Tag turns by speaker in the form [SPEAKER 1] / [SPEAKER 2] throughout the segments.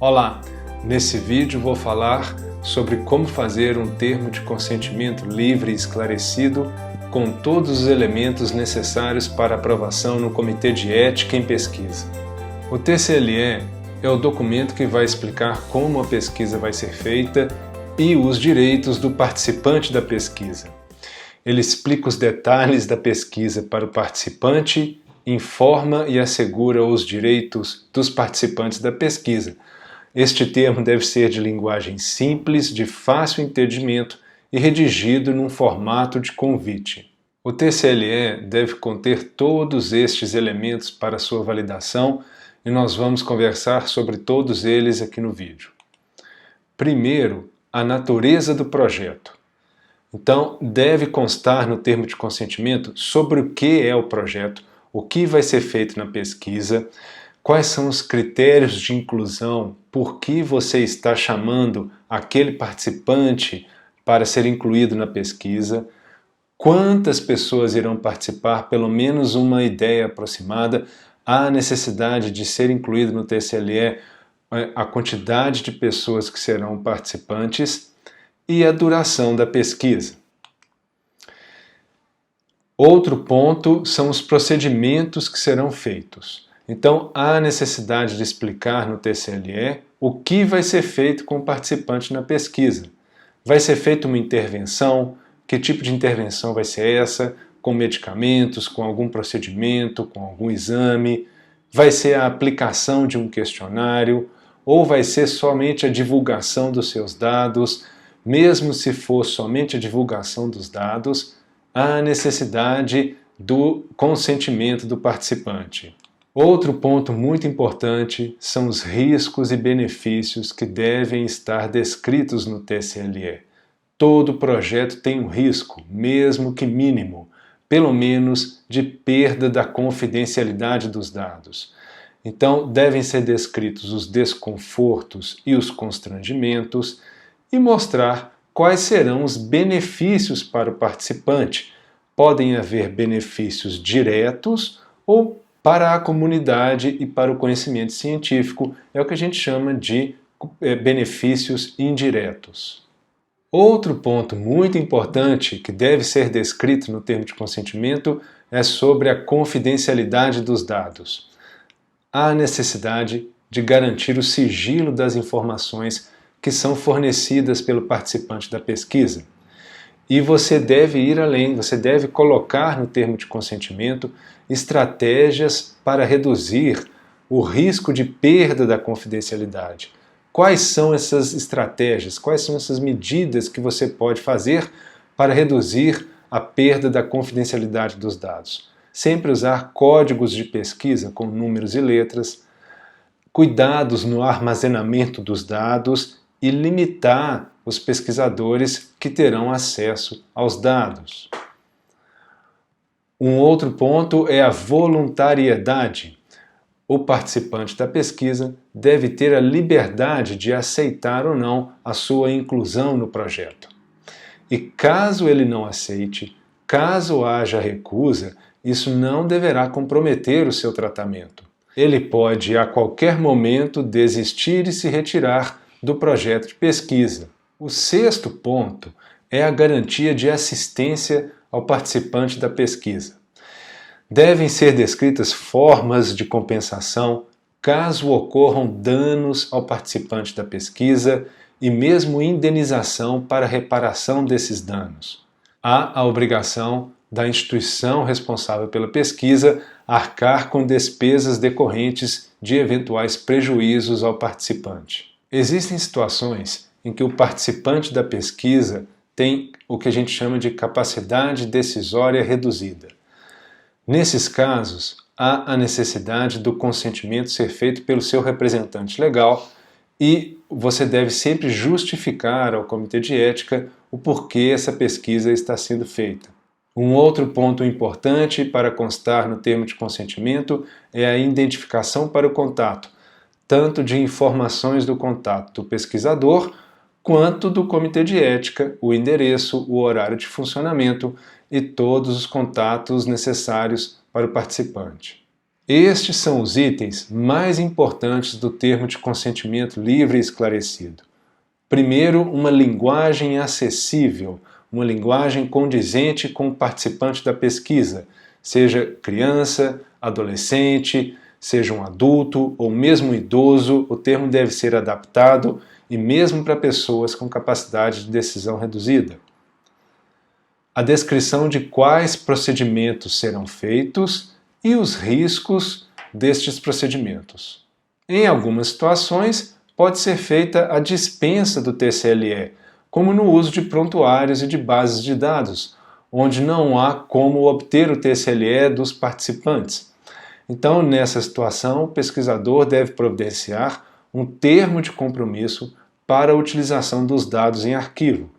[SPEAKER 1] Olá! Nesse vídeo vou falar sobre como fazer um termo de consentimento livre e esclarecido com todos os elementos necessários para aprovação no Comitê de Ética em Pesquisa. O TCLE é o documento que vai explicar como a pesquisa vai ser feita e os direitos do participante da pesquisa. Ele explica os detalhes da pesquisa para o participante, informa e assegura os direitos dos participantes da pesquisa. Este termo deve ser de linguagem simples, de fácil entendimento e redigido num formato de convite. O TCLE deve conter todos estes elementos para sua validação e nós vamos conversar sobre todos eles aqui no vídeo. Primeiro, a natureza do projeto. Então, deve constar no termo de consentimento sobre o que é o projeto, o que vai ser feito na pesquisa, quais são os critérios de inclusão, por que você está chamando aquele participante para ser incluído na pesquisa, quantas pessoas irão participar, pelo menos uma ideia aproximada, a necessidade de ser incluído no TCLE, a quantidade de pessoas que serão participantes e a duração da pesquisa. Outro ponto são os procedimentos que serão feitos. Então, há necessidade de explicar no TCLE o que vai ser feito com o participante na pesquisa. Vai ser feita uma intervenção? Que tipo de intervenção vai ser essa? Com medicamentos, com algum procedimento, com algum exame? Vai ser a aplicação de um questionário? Ou vai ser somente a divulgação dos seus dados? Mesmo se for somente a divulgação dos dados, há necessidade do consentimento do participante. Outro ponto muito importante são os riscos e benefícios que devem estar descritos no TCLE. Todo projeto tem um risco, mesmo que mínimo, pelo menos de perda da confidencialidade dos dados. Então, devem ser descritos os desconfortos e os constrangimentos e mostrar quais serão os benefícios para o participante. Podem haver benefícios diretos ou para a comunidade e para o conhecimento científico, é o que a gente chama de benefícios indiretos. Outro ponto muito importante que deve ser descrito no termo de consentimento é sobre a confidencialidade dos dados. Há necessidade de garantir o sigilo das informações que são fornecidas pelo participante da pesquisa. E você deve ir além, você deve colocar no termo de consentimento estratégias para reduzir o risco de perda da confidencialidade. Quais são essas estratégias? Quais são essas medidas que você pode fazer para reduzir a perda da confidencialidade dos dados? Sempre usar códigos de pesquisa com números e letras, cuidados no armazenamento dos dados e limitar os pesquisadores que terão acesso aos dados. Um outro ponto é a voluntariedade. O participante da pesquisa deve ter a liberdade de aceitar ou não a sua inclusão no projeto. E caso ele não aceite, caso haja recusa, isso não deverá comprometer o seu tratamento. Ele pode a qualquer momento desistir e se retirar do projeto de pesquisa. O sexto ponto é a garantia de assistência ao participante da pesquisa. Devem ser descritas formas de compensação caso ocorram danos ao participante da pesquisa e mesmo indenização para reparação desses danos. Há a obrigação da instituição responsável pela pesquisa arcar com despesas decorrentes de eventuais prejuízos ao participante. Existem situações em que o participante da pesquisa tem o que a gente chama de capacidade decisória reduzida. Nesses casos, há a necessidade do consentimento ser feito pelo seu representante legal e você deve sempre justificar ao Comitê de Ética o porquê essa pesquisa está sendo feita. Um outro ponto importante para constar no termo de consentimento é a identificação para o contato, tanto de informações do contato do pesquisador, quanto do Comitê de Ética, o endereço, o horário de funcionamento e todos os contatos necessários para o participante. Estes são os itens mais importantes do termo de consentimento livre e esclarecido. Primeiro, uma linguagem acessível, uma linguagem condizente com o participante da pesquisa, seja criança, adolescente, seja um adulto ou mesmo um idoso, o termo deve ser adaptado e mesmo para pessoas com capacidade de decisão reduzida. A descrição de quais procedimentos serão feitos e os riscos destes procedimentos. Em algumas situações, pode ser feita a dispensa do TCLE, como no uso de prontuários e de bases de dados, onde não há como obter o TCLE dos participantes. Então, nessa situação, o pesquisador deve providenciar um termo de compromisso para a utilização dos dados em arquivo.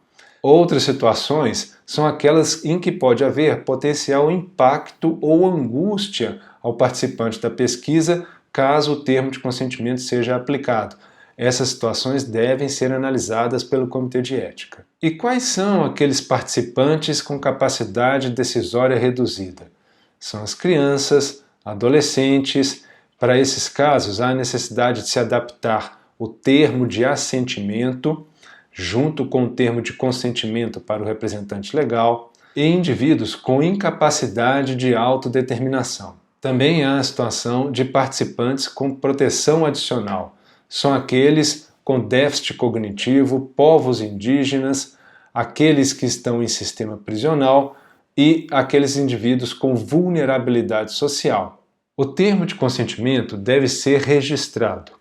[SPEAKER 1] Outras situações são aquelas em que pode haver potencial impacto ou angústia ao participante da pesquisa caso o termo de consentimento seja aplicado. Essas situações devem ser analisadas pelo Comitê de Ética. E quais são aqueles participantes com capacidade decisória reduzida? São as crianças, adolescentes. Para esses casos, há necessidade de se adaptar o termo de assentimento junto com o termo de consentimento para o representante legal, e indivíduos com incapacidade de autodeterminação. Também há a situação de participantes com proteção adicional. São aqueles com déficit cognitivo, povos indígenas, aqueles que estão em sistema prisional e aqueles indivíduos com vulnerabilidade social. O termo de consentimento deve ser registrado.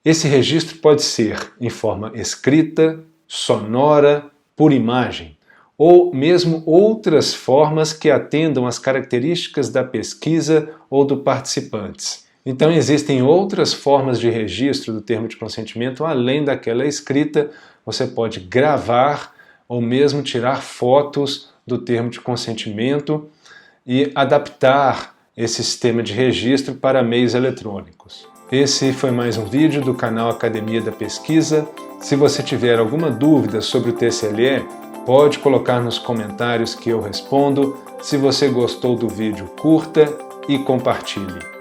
[SPEAKER 1] Esse registro pode ser em forma escrita, sonora, por imagem, ou mesmo outras formas que atendam às características da pesquisa ou do participantes. Então existem outras formas de registro do termo de consentimento além daquela escrita. Você pode gravar ou mesmo tirar fotos do termo de consentimento e adaptar esse sistema de registro para meios eletrônicos. Esse foi mais um vídeo do canal Academia da Pesquisa. Se você tiver alguma dúvida sobre o TCLE, pode colocar nos comentários que eu respondo. Se você gostou do vídeo, curta e compartilhe.